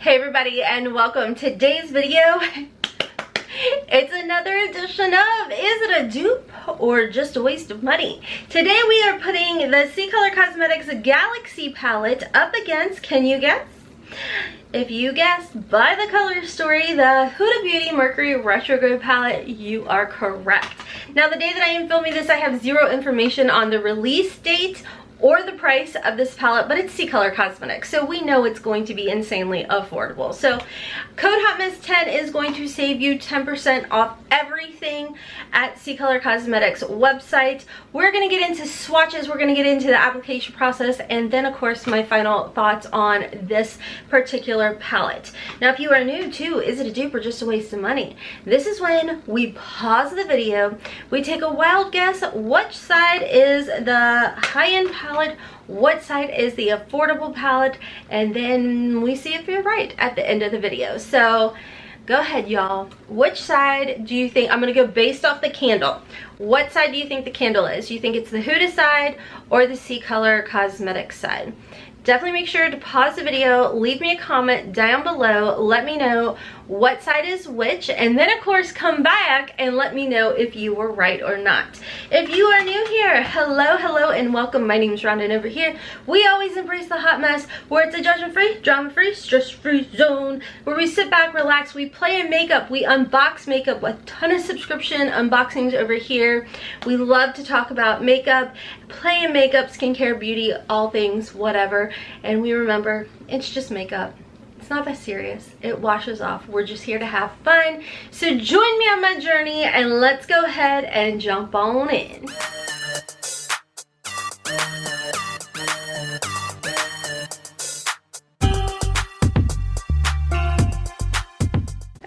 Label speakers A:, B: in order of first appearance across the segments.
A: Hey everybody, and welcome. Today's video, it's another edition of Is It a Dupe or Just a Waste of Money? Today we are putting the CColor Cosmetics Galaxy Palette up against, can you guess? If you guessed by the color story, the Huda Beauty Mercury Retrograde Palette, you are correct. Now the day that I am filming this, I have zero information on the release date or the price of this palette, but it's CColor Cosmetics, so we know it's going to be insanely affordable. So code HOTMESS10 is going to save you 10% off everything at CColor Cosmetics website. We're gonna get into swatches, we're gonna get into the application process, and then of course my final thoughts on this particular palette. Now if you are new to Is It a Dupe or Just a Waste of Money, this is when we pause the video, we take a wild guess which side is the high-end palette, what side is the affordable palette, and then we see if you're right at the end of the video. So go ahead, y'all. Which side do you think? I'm gonna go based off the candle. What side do you think the candle is? Do you think it's the Huda side or the CColor Cosmetics side? Definitely make sure to pause the video, leave me a comment down below, let me know what side is which, and then of course come back and let me know if you were right or not. If you are new here, hello and welcome. My name is Rhonda, and over here we always embrace the hot mess, where it's a judgment-free, drama-free, stress-free zone where we sit back, relax, we play in makeup, we unbox makeup, a ton of subscription unboxings over here. We love to talk about makeup, play in makeup, skincare, beauty, all things, whatever. And we remember, it's just makeup. It's not that serious. It washes off. We're just here to have fun. So join me on my journey and let's go ahead and jump on in.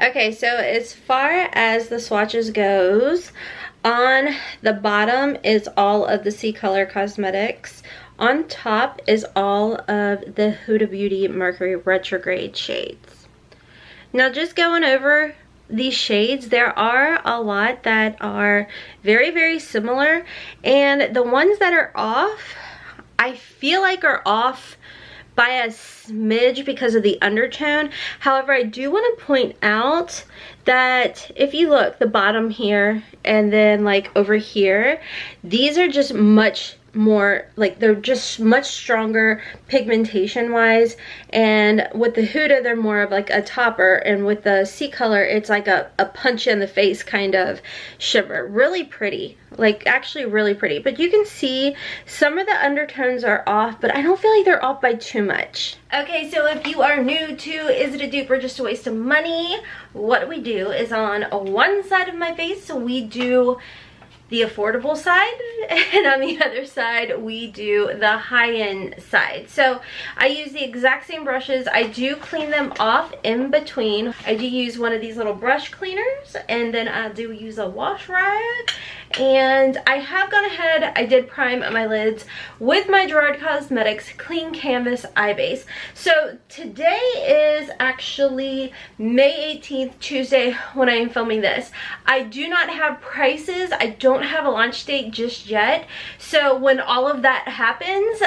A: Okay, so as far as the swatches goes, on the bottom is all of the CColor Cosmetics. On top is all of the Huda Beauty Mercury Retrograde shades. Now just going over these shades, there are a lot that are very similar, and the ones that are off, I feel like are off by a smidge because of the undertone. However, I do want to point out that if you look, the bottom here and then like over here, these are just much more, like they're just much stronger pigmentation wise, and with the Huda they're more of like a topper, and with the CColor it's like a punch in the face kind of shimmer. Really pretty, like actually really pretty, but you can see some of the undertones are off, but I don't feel like they're off by too much. Okay, so if you are new to Is It a Dupe or Just a Waste of Money, what we do is on one side of my face, so we do the affordable side, and on the other side we do the high-end side. So I use the exact same brushes. I do clean them off in between. I do use one of these little brush cleaners, and then I do use a wash rag, and I have gone ahead, I did prime my lids with my Gerard Cosmetics Clean Canvas Eye Base. So today is actually May 18th, Tuesday, when I am filming this. I do not have prices. I don't have a launch date just yet. So when all of that happens,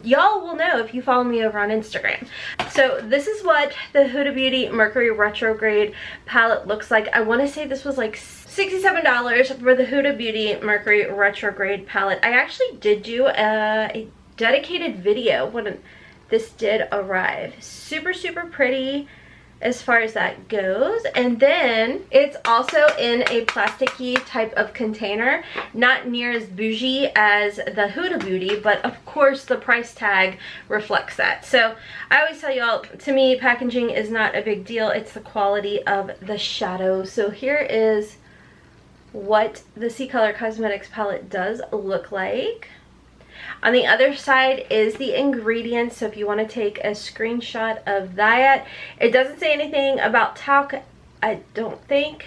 A: y'all will know if you follow me over on Instagram. So this is what the Huda Beauty Mercury Retrograde palette looks like. I want to say this was like $67 for the Huda Beauty Mercury Retrograde palette. I actually did do a dedicated video when this did arrive. Super pretty as far as that goes, and then it's also in a plasticky type of container, not near as bougie as the Huda Beauty, but of course the price tag reflects that. So I always tell y'all, to me packaging is not a big deal, it's the quality of the shadow. So here is what the CColor Cosmetics palette does look like. On the other side is the ingredients, so if you want to take a screenshot of that. It doesn't say anything about talc, I don't think.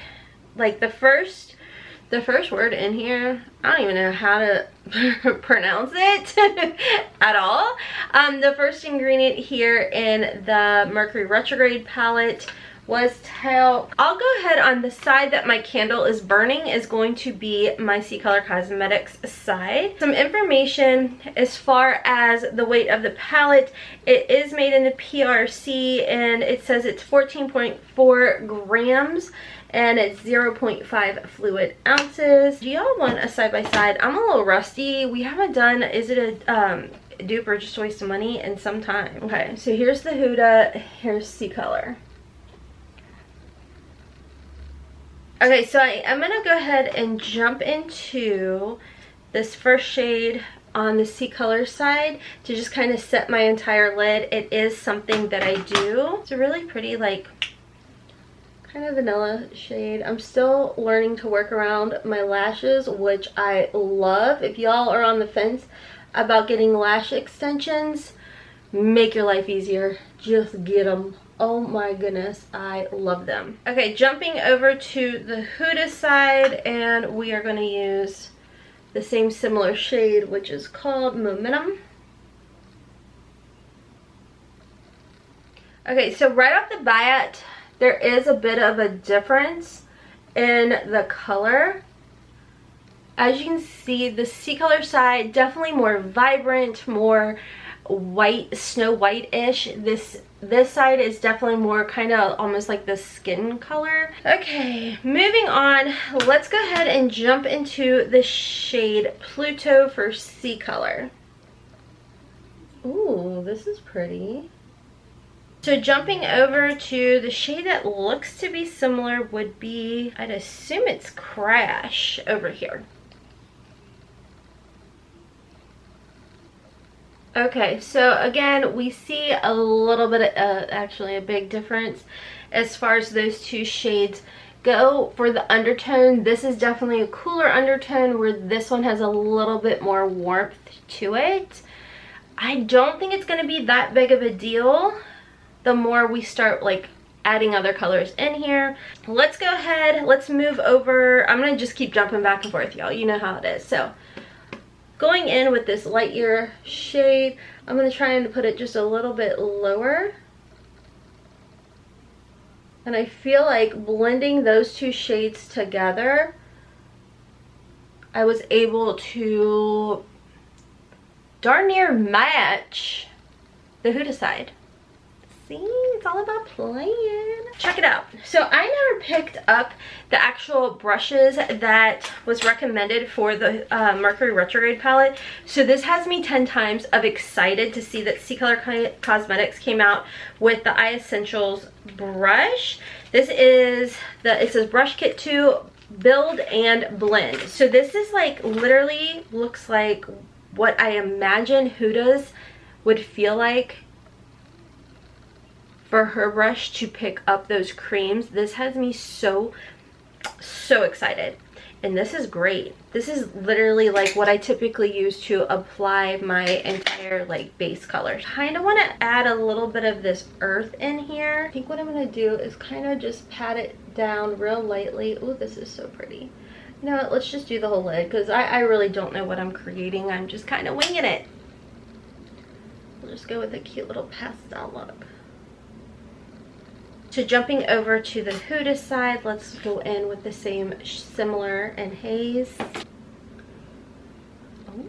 A: Like the first word in here, I don't even know how to pronounce it at all. The first ingredient here in the Mercury Retrograde palette was talc. I'll go ahead on the side that my candle is burning is going to be my CColor Cosmetics side. Some information as far as the weight of the palette. It is made in the PRC and it says it's 14.4 grams and it's 0.5 fluid ounces. Do y'all want a side-by-side? I'm a little rusty. We haven't done, is it a dupe or just a waste of money in some time? Okay, so here's the Huda, here's CColor. Okay, so I'm gonna go ahead and jump into this first shade on the CColor side to just kind of set my entire lid. It is something that I do. It's a really pretty, like, kind of vanilla shade. I'm still learning to work around my lashes, which I love. If y'all are on the fence about getting lash extensions, make your life easier. Just get them. Oh my goodness, I love them. Okay, jumping over to the Huda side, and we are going to use the same similar shade, which is called Momentum. Okay, so right off the bat, there is a bit of a difference in the color. As you can see, the CColor side, definitely more vibrant, more white, Snow White-ish. This side is definitely more kind of almost like the skin color. Okay, moving on, let's go ahead and jump into the shade Pluto for CColor. Ooh, this is pretty. So jumping over to the shade that looks to be similar would be, I'd assume it's Crash over here. Okay, so again, we see a little bit of, actually a big difference as far as those two shades go. For the undertone, this is definitely a cooler undertone where this one has a little bit more warmth to it. I don't think it's going to be that big of a deal the more we start like adding other colors in here. Let's go ahead, let's move over. I'm going to just keep jumping back and forth, y'all. You know how it is. So going in with this Lightyear shade, I'm going to try and put it just a little bit lower. And I feel like blending those two shades together, I was able to darn near match the Huda side. See, it's all about playing. Check it out. So I never picked up the actual brushes that was recommended for the Mercury Retrograde palette. So this has me 10 times of excited to see that CColor Cosmetics came out with the Eye Essentials brush. This is it says brush kit 2, build and blend. So this is like literally looks like what I imagine Huda's would feel like for her brush to pick up those creams. This has me so excited, and this is great. This is literally like what I typically use to apply my entire like base color. Kind of want to add a little bit of this earth in here. I think what I'm going to do is kind of just pat it down real lightly. Oh, this is so pretty. You know what, let's just do the whole lid because I really don't know what I'm creating. I'm just kind of winging it. We'll just go with a cute little pastel look. So jumping over to the Huda side, let's go in with the same similar and haze.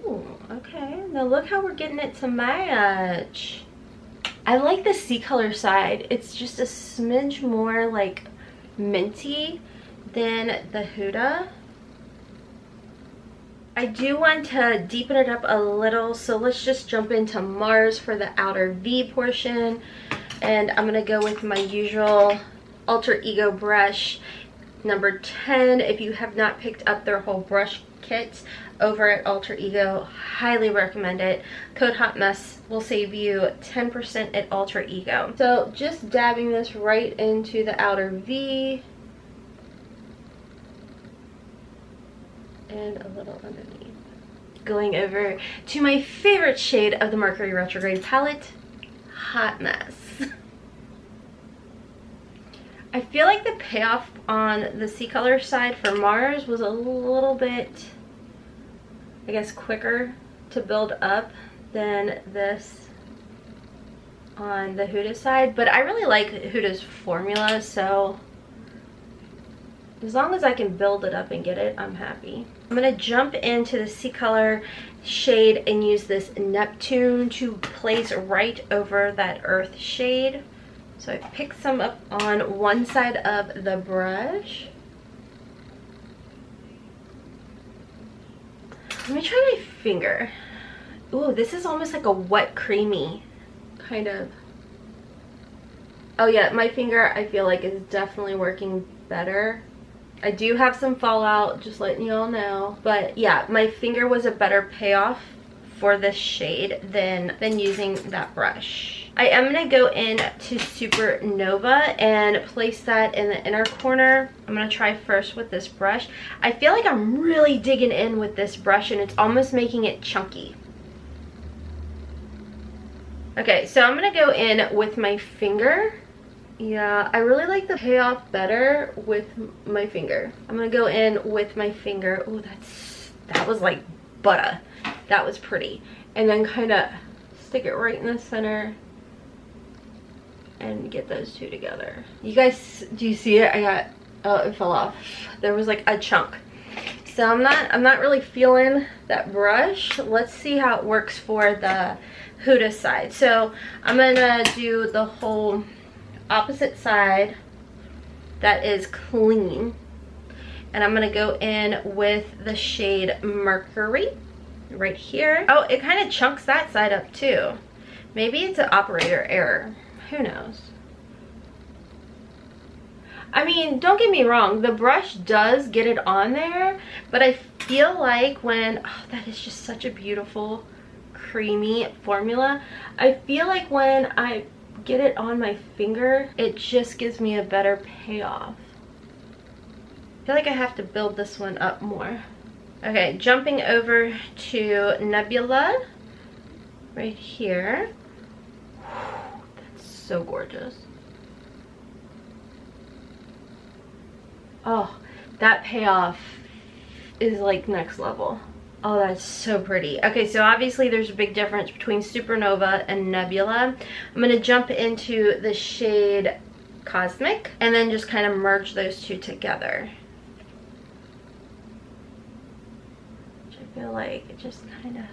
A: Oh, okay. Now look how we're getting it to match. I like the CColor side. It's just a smidge more like minty than the Huda. I do want to deepen it up a little, so let's just jump into Mars for the outer V portion. And I'm going to go with my usual Alter Ego brush, number 10. If you have not picked up their whole brush kit over at Alter Ego, highly recommend it. Code HOTMESS will save you 10% at Alter Ego. So just dabbing this right into the outer V. And a little underneath. Going over to my favorite shade of the Mercury Retrograde palette, Hot Mess. I feel like the payoff on the CColor side for Mars was a little bit, I guess, quicker to build up than this on the Huda side, but I really like Huda's formula, so as long as I can build it up and get it, I'm happy. I'm gonna jump into the CColor shade and use this Neptune to place right over that earth shade. So I pick some up on one side of the brush. Let me try my finger. Ooh, this is almost like a wet creamy kind of. Oh yeah, my finger I feel like is definitely working better. I do have some fallout, just letting you all know. But yeah, my finger was a better payoff for this shade than using that brush. I am gonna go in to Supernova and place that in the inner corner. I'm gonna try first with this brush. I feel like I'm really digging in with this brush and it's almost making it chunky. Okay, so I'm gonna go in with my finger. Yeah, I really like the payoff better with my finger. I'm gonna go in with my finger. Oh, that was like butter. That was pretty. And then kind of stick it right in the center and get those two together. You guys, do you see it? Oh, it fell off. There was like a chunk. So I'm not really feeling that brush. Let's see how it works for the Huda side. So I'm gonna do the whole opposite side that is clean, and I'm gonna go in with the shade Mercury right here. Oh, it kind of chunks that side up too. Maybe it's an operator error, who knows. I mean, don't get me wrong, the brush does get it on there, but I feel like when, oh, that is just such a beautiful creamy formula. I feel like when I get it on my finger, it just gives me a better payoff. I feel like I have to build this one up more. Okay, jumping over to Nebula right here. That's so gorgeous. Oh, that payoff is like next level. Oh, that's so pretty. Okay, so obviously there's a big difference between Supernova and Nebula. I'm going to jump into the shade Cosmic and then just kind of merge those two together. Which I feel like it just kind of...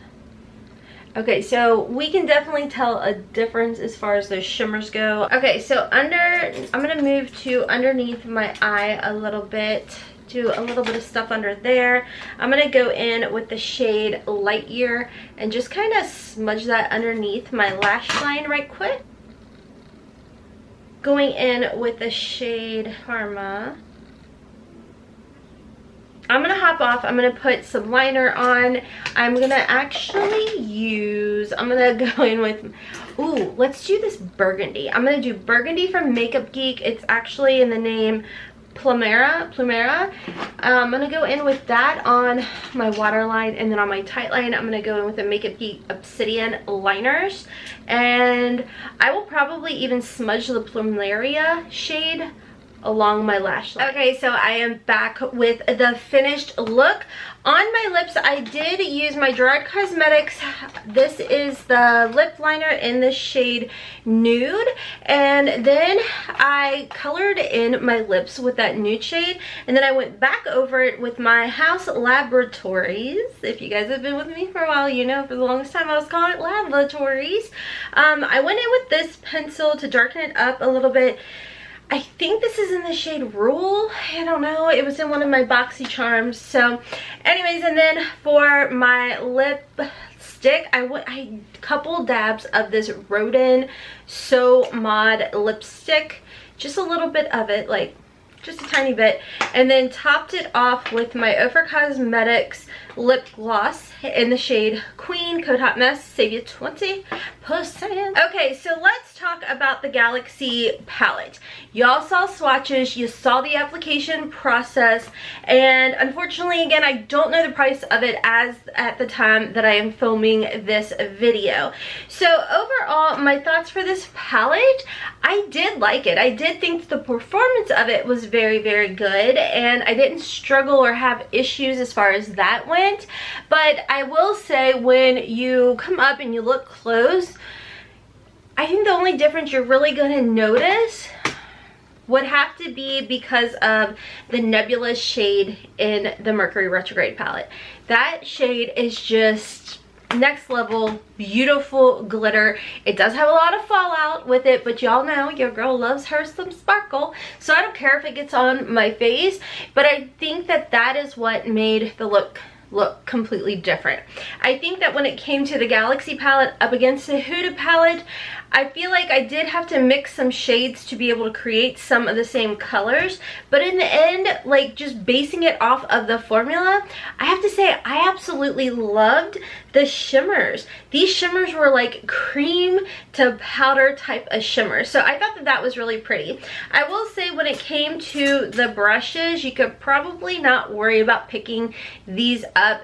A: Okay, so we can definitely tell a difference as far as those shimmers go. Okay, so I'm going to move to underneath my eye a little bit. Do a little bit of stuff under there. I'm gonna go in with the shade Lightyear and just kind of smudge that underneath my lash line right quick. Going in with the shade Karma. I'm gonna hop off. I'm gonna put some liner on. I'm gonna actually use, I'm gonna go in with, ooh, let's do this burgundy. I'm gonna do burgundy from Makeup Geek. It's actually in the name Plumera. I'm gonna go in with that on my waterline, and then on my tight line I'm gonna go in with the Makeup Geek Obsidian liners, and I will probably even smudge the Plumeria shade along my lash line. Okay, so I am back with the finished look. On my lips, I did use my Dry Cosmetics. This is the lip liner in the shade Nude. And then I colored in my lips with that nude shade. And then I went back over it with my House Laboratories. If you guys have been with me for a while, you know for the longest time I was calling it Laboratories. I went in with this pencil to darken it up a little bit. I think this is in the shade Rule. I don't know. It was in one of my Boxy Charms. So anyways, and then for my lipstick, I couple dabs of this Rodin So Mod lipstick. Just a little bit of it, like just a tiny bit. And then topped it off with my OFRA Cosmetics lip gloss in the shade Queen, code HOTMESS, save you 20%. Okay, so let's talk about the Galaxy palette. Y'all saw swatches, you saw the application process, and unfortunately, again, I don't know the price of it as at the time that I am filming this video. So overall, my thoughts for this palette, I did like it. I did think the performance of it was very, very good, and I didn't struggle or have issues as far as that went. But I will say, when you come up and you look close, I think the only difference you're really going to notice would have to be because of the nebula shade in the Mercury Retrograde palette. That shade is just next level, beautiful glitter. It does have a lot of fallout with it, but y'all know your girl loves her some sparkle, so I don't care if it gets on my face, but I think that that is what made the look completely different. I think that when it came to the Galaxy palette up against the Huda palette, I feel like I did have to mix some shades to be able to create some of the same colors, but in the end, like just basing it off of the formula, I have to say I absolutely loved the shimmers. These shimmers were like cream to powder type of shimmers, so I thought that that was really pretty. I will say when it came to the brushes, you could probably not worry about picking these up.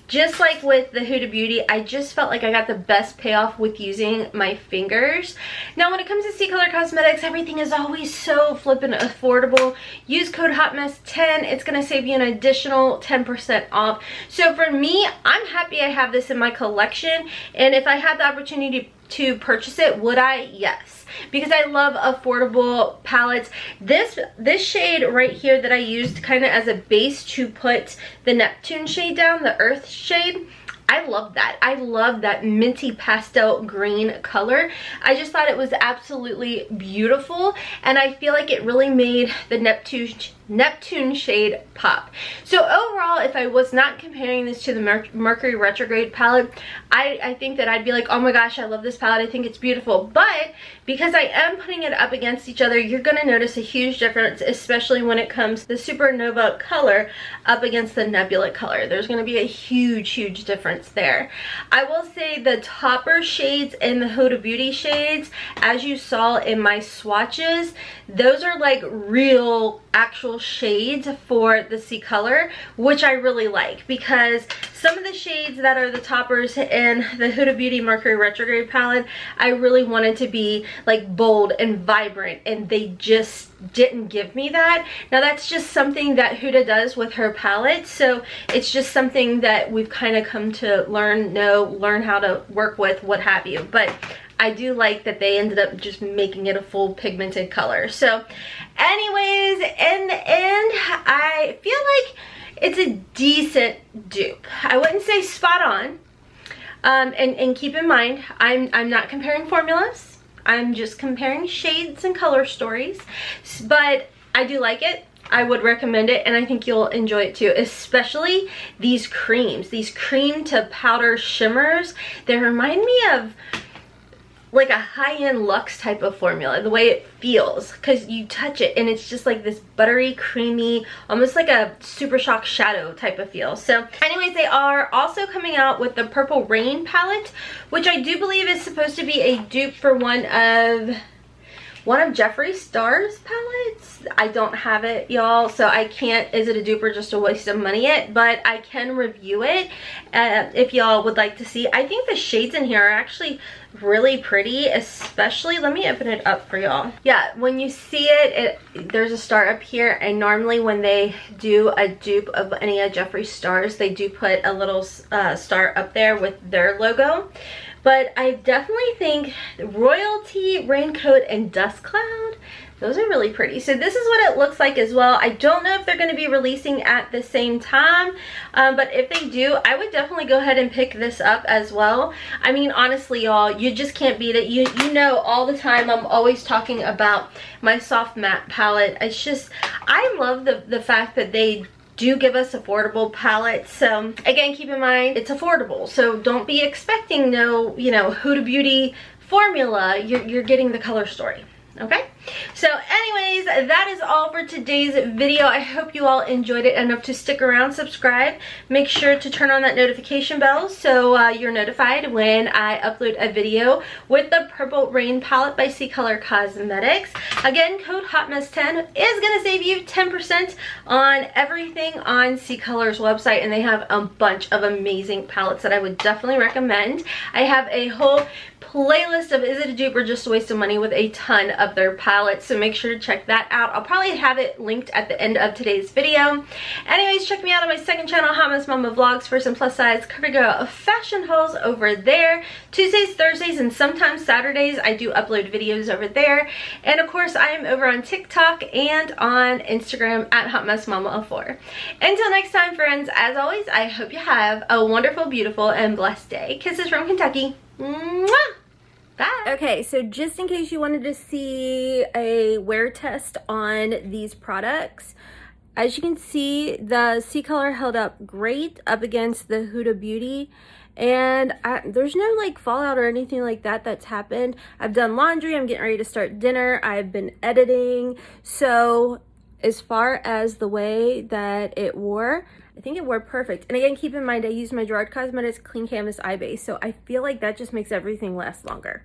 A: Just like with the Huda Beauty, I just felt like I got the best payoff with using my fingers. Now when it comes to CColor Cosmetics, everything is always so flippin' affordable. Use code HOTMESS10, it's gonna save you an additional 10% off. So for me, I'm happy I have this in my collection, and if I had the opportunity to purchase it, would I? Yes. Because I love affordable palettes. This shade right here that I used kind of as a base to put the Neptune shade down, the Earth shade, I love that. I love that minty pastel green color. I just thought it was absolutely beautiful, and I feel like it really made the Neptune shade pop. So overall, if I was not comparing this to the Mercury Retrograde palette, I think that I'd be like, oh my gosh, I love this palette, I think it's beautiful. But because I am putting it up against each other, you're gonna notice a huge difference, especially when it comes to the Supernova color up against the Nebula color. There's gonna be a huge difference there. I will say the topper shades and the Huda Beauty shades, as you saw in my swatches, those are like real actual shades for the CColor, which I really like, because some of the shades that are the toppers in the Huda Beauty Mercury Retrograde palette, I really wanted to be like bold and vibrant, and they just didn't give me that. Now that's just something that Huda does with her palette, so it's just something that we've kind of come to learn how to work with, what have you. But I do like that they ended up just making it a full pigmented color. So anyways, in the end, I feel like it's a decent dupe. I wouldn't say spot on. And keep in mind, I'm not comparing formulas. I'm just comparing shades and color stories. But I do like it. I would recommend it, and I think you'll enjoy it too, especially these creams. These cream to powder shimmers, they remind me of like a high-end luxe type of formula, the way it feels, because you touch it and it's just like this buttery, creamy, almost like a Super Shock shadow type of feel. So anyways, they are also coming out with the Purple Rain palette, which I do believe is supposed to be a dupe for one of Jeffree Star's palettes. I don't have it, y'all, so I can't, is it a dupe or just a waste of money yet, but I can review it if y'all would like to see. I think the shades in here are actually really pretty, especially, let me open it up for y'all. Yeah, when you see it, there's a star up here, and normally when they do a dupe of any of Jeffree Star's, they do put a little star up there with their logo. But I definitely think Royalty, Raincoat, and Dust Cloud, those are really pretty. So this is what it looks like as well. I don't know if they're going to be releasing at the same time, but if they do, I would definitely go ahead and pick this up as well. I mean, honestly, y'all, you just can't beat it. You know, all the time I'm always talking about my soft matte palette. It's just, I love the fact that they do give us affordable palettes. So again, keep in mind it's affordable, so don't be expecting no, you know, Huda Beauty formula. You're getting the color story. Okay, so anyways, that is all for today's video. I hope you all enjoyed it enough to stick around, subscribe, make sure to turn on that notification bell so you're notified when I upload a video with the Purple Rain palette by CColor Cosmetics. Again, code HOTMESS10 is going to save you 10% on everything on CColor's website, and they have a bunch of amazing palettes that I would definitely recommend. I have a whole playlist of is it a dupe or just a waste of money with a ton of their palettes palette, so make sure to check that out. I'll probably have it linked at the end of today's video. Anyways, check me out on my second channel, Hot Mess Mama Vlogs, for some plus size CoverGirl fashion hauls over there. Tuesdays, Thursdays, and sometimes Saturdays I do upload videos over there. And of course I am over on TikTok and on Instagram at hotmessmomma04. Until next time, friends, as always, I hope you have a wonderful, beautiful, and blessed day. Kisses from Kentucky. Mwah! Bye. Okay, so just in case you wanted to see a wear test on these products, as you can see, the CColor held up great up against the Huda Beauty, and there's no like fallout or anything like that that's happened. I've done laundry, I'm getting ready to start dinner, I've been editing, so as far as the way that it wore, I think it wore perfect. And again, keep in mind I use my Gerard Cosmetics Clean Canvas Eye Base, so I feel like that just makes everything last longer.